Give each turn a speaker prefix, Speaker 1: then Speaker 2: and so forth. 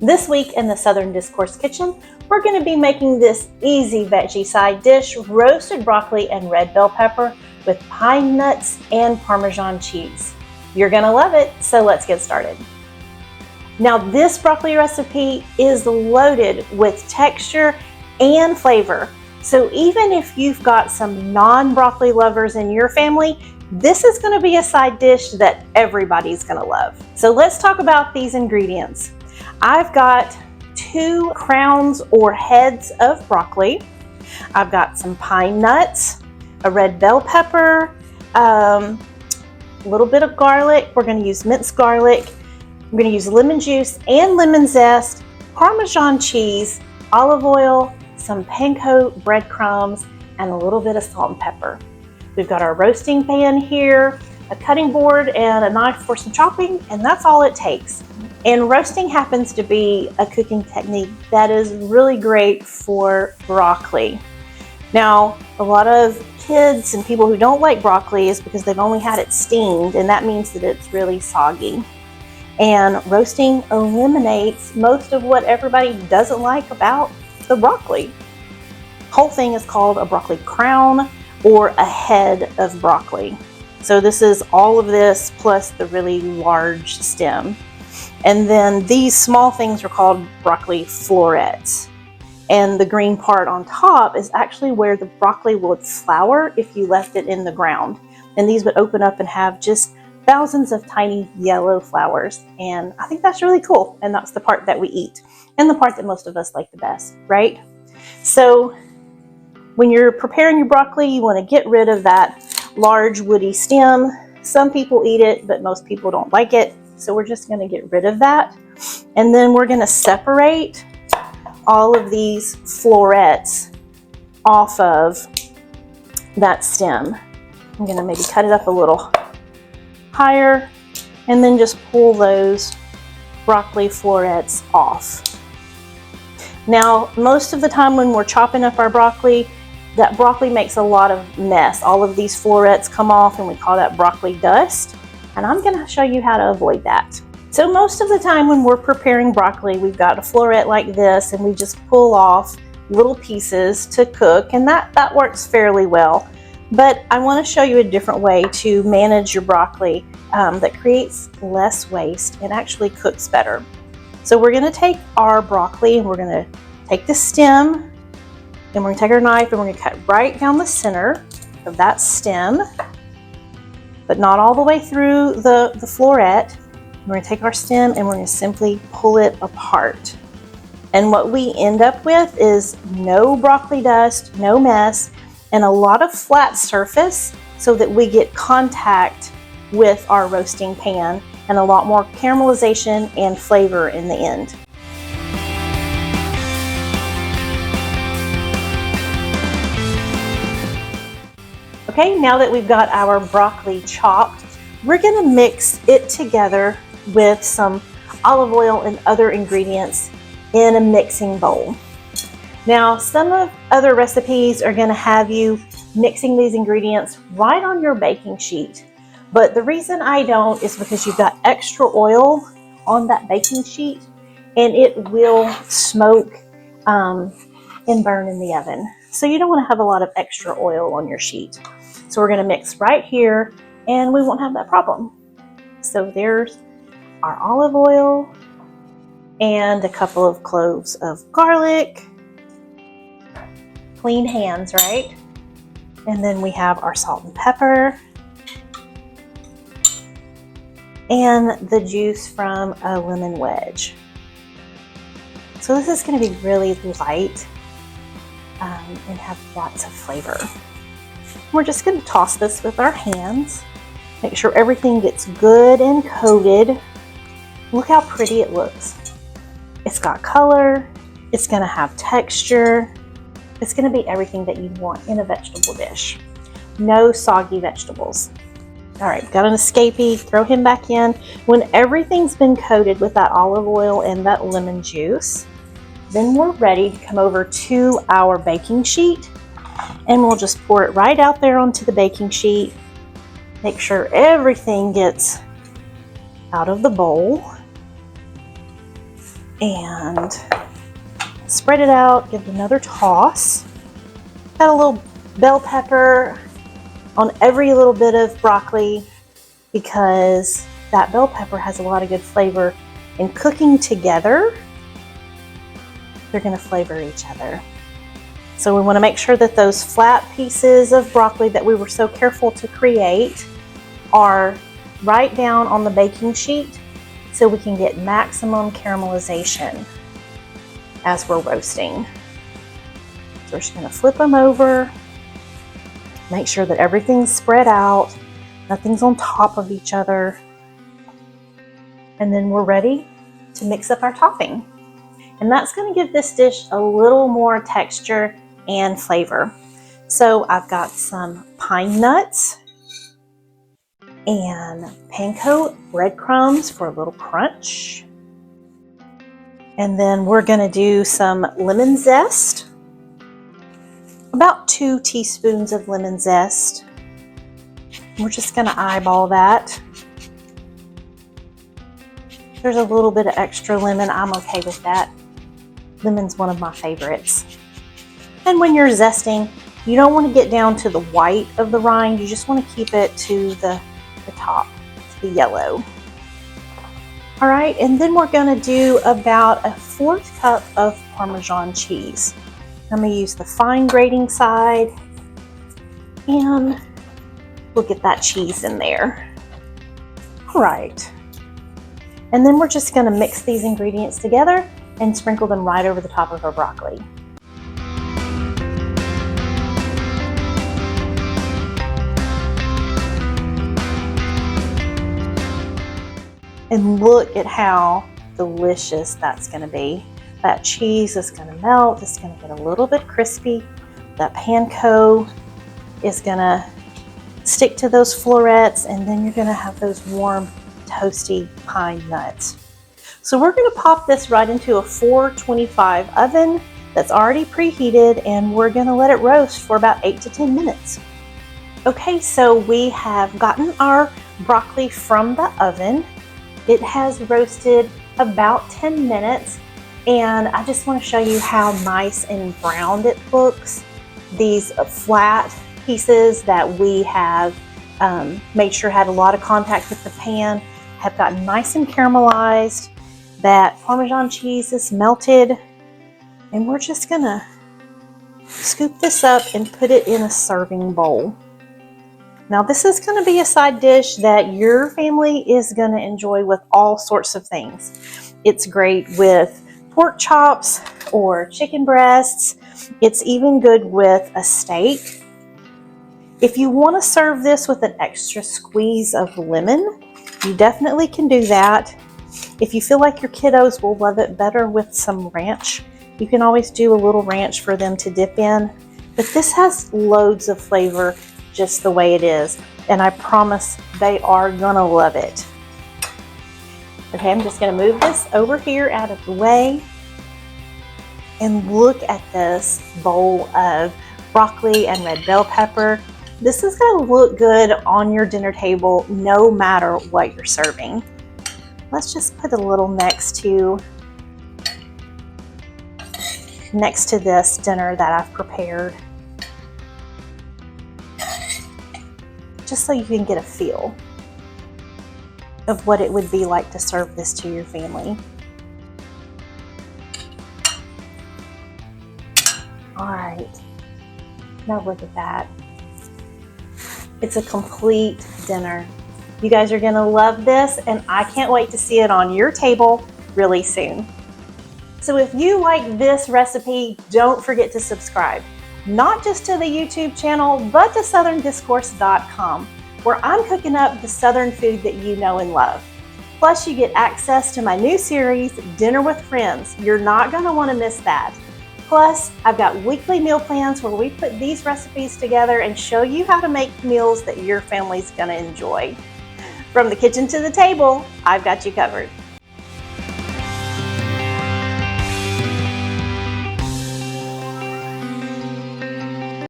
Speaker 1: This week in the Southern Discourse kitchen, we're going to be making this easy veggie side dish, roasted broccoli and red bell pepper with pine nuts and Parmesan cheese. You're going to love it, so let's get started. Now this broccoli recipe is loaded with texture and flavor. So even if you've got some non-broccoli lovers in your family, this is going to be a side dish that everybody's going to love. So let's talk about these ingredients. I've got 2 crowns or heads of broccoli. I've got some pine nuts, a red bell pepper, a little bit of garlic. We're going to use minced garlic. I'm going to use lemon juice and lemon zest, Parmesan cheese, olive oil, some Panko breadcrumbs, and a little bit of salt and pepper. We've got our roasting pan here, a cutting board, and a knife for some chopping, and that's all it takes. And roasting happens to be a cooking technique that is really great for broccoli. Now, a lot of kids and people who don't like broccoli is because they've only had it steamed, and that means that it's really soggy. And roasting eliminates most of what everybody doesn't like about the broccoli. Whole thing is called a broccoli crown or a head of broccoli. So this is all of this plus the really large stem. And then these small things are called broccoli florets. And the green part on top is actually where the broccoli would flower if you left it in the ground. And these would open up and have just thousands of tiny yellow flowers. And I think that's really cool. And that's the part that we eat and the part that most of us like the best, right? So when you're preparing your broccoli, you want to get rid of that large woody stem. Some people eat it, but most people don't like it. So we're just going to get rid of that. And then we're going to separate all of these florets off of that stem. I'm going to maybe cut it up a little higher and then just pull those broccoli florets off. Now, most of the time when we're chopping up our broccoli, that broccoli makes a lot of mess. All of these florets come off and we call that broccoli dust. And I'm going to show you how to avoid that. So most of the time when we're preparing broccoli, we've got a floret like this and we just pull off little pieces to cook, and that works fairly well. But I want to show you a different way to manage your broccoli that creates less waste and actually cooks better. So we're going to take our broccoli and we're going to take the stem and we're going to take our knife and we're going to cut right down the center of that stem, but not all the way through the floret. We're going to take our stem and we're going to simply pull it apart. And what we end up with is no broccoli dust, no mess, and a lot of flat surface so that we get contact with our roasting pan and a lot more caramelization and flavor in the end. Okay, now that we've got our broccoli chopped, we're going to mix it together with some olive oil and other ingredients in a mixing bowl. Now, some of other recipes are going to have you mixing these ingredients right on your baking sheet. But the reason I don't is because you've got extra oil on that baking sheet and it will smoke and burn in the oven. So you don't want to have a lot of extra oil on your sheet. So we're going to mix right here and we won't have that problem. So there's our olive oil and a couple of cloves of garlic. Clean hands, right? And then we have our salt and pepper and the juice from a lemon wedge. So this is going to be really light and have lots of flavor. We're just going to toss this with our hands. Make sure everything gets good and coated. Look how pretty it looks. It's got color. It's going to have texture. It's going to be everything that you want in a vegetable dish. No soggy vegetables. All right, got an escapee, throw him back in. When everything's been coated with that olive oil and that lemon juice, then we're ready to come over to our baking sheet and we'll just pour it right out there onto the baking sheet. Make sure everything gets out of the bowl. And spread it out, give it another toss. Got a little bell pepper on every little bit of broccoli because that bell pepper has a lot of good flavor. And cooking together, they're going to flavor each other. So we want to make sure that those flat pieces of broccoli that we were so careful to create are right down on the baking sheet so we can get maximum caramelization as we're roasting. So we're just going to flip them over, make sure that everything's spread out, nothing's on top of each other, and then we're ready to mix up our topping. And that's going to give this dish a little more texture and flavor. So I've got some pine nuts and Panko breadcrumbs for a little crunch. And then we're going to do some lemon zest, about 2 teaspoons of lemon zest. We're just going to eyeball that. There's a little bit of extra lemon. I'm okay with that. Lemon's one of my favorites. And when you're zesting, you don't want to get down to the white of the rind. You just want to keep it to the top, to the yellow. All right, and then we're going to do about a 1/4 cup of Parmesan cheese. I'm going to use the fine grating side, and we'll get that cheese in there. All right. And then we're just going to mix these ingredients together and sprinkle them right over the top of our broccoli. And look at how delicious that's going to be. That cheese is going to melt. It's going to get a little bit crispy. That panko is going to stick to those florets, and then you're going to have those warm, toasty pine nuts. So we're going to pop this right into a 425 oven that's already preheated, and we're going to let it roast for about 8 to 10 minutes. Okay, so we have gotten our broccoli from the oven. It has roasted about 10 minutes, and I just want to show you how nice and browned it looks. These flat pieces that we have made sure had a lot of contact with the pan have gotten nice and caramelized. That Parmesan cheese is melted, and we're just gonna scoop this up and put it in a serving bowl. Now this is going to be a side dish that your family is going to enjoy with all sorts of things. It's great with pork chops or chicken breasts. It's even good with a steak. If you want to serve this with an extra squeeze of lemon, you definitely can do that. If you feel like your kiddos will love it better with some ranch, you can always do a little ranch for them to dip in. But this has loads of flavor just the way it is, and I promise they are gonna love it. Okay, I'm just gonna move this over here out of the way, and look at this bowl of broccoli and red bell pepper. This is gonna look good on your dinner table no matter what you're serving. Let's just put a little next to this dinner that I've prepared, just so you can get a feel of what it would be like to serve this to your family. All right, now look at that. It's a complete dinner. You guys are gonna love this, and I can't wait to see it on your table really soon. So if you like this recipe, don't forget to subscribe. Not just to the YouTube channel, but to southerndiscourse.com, where I'm cooking up the Southern food that you know and love. Plus, you get access to my new series, Dinner with Friends. You're not going to want to miss that. Plus, I've got weekly meal plans where we put these recipes together and show you how to make meals that your family's going to enjoy. From the kitchen to the table, I've got you covered.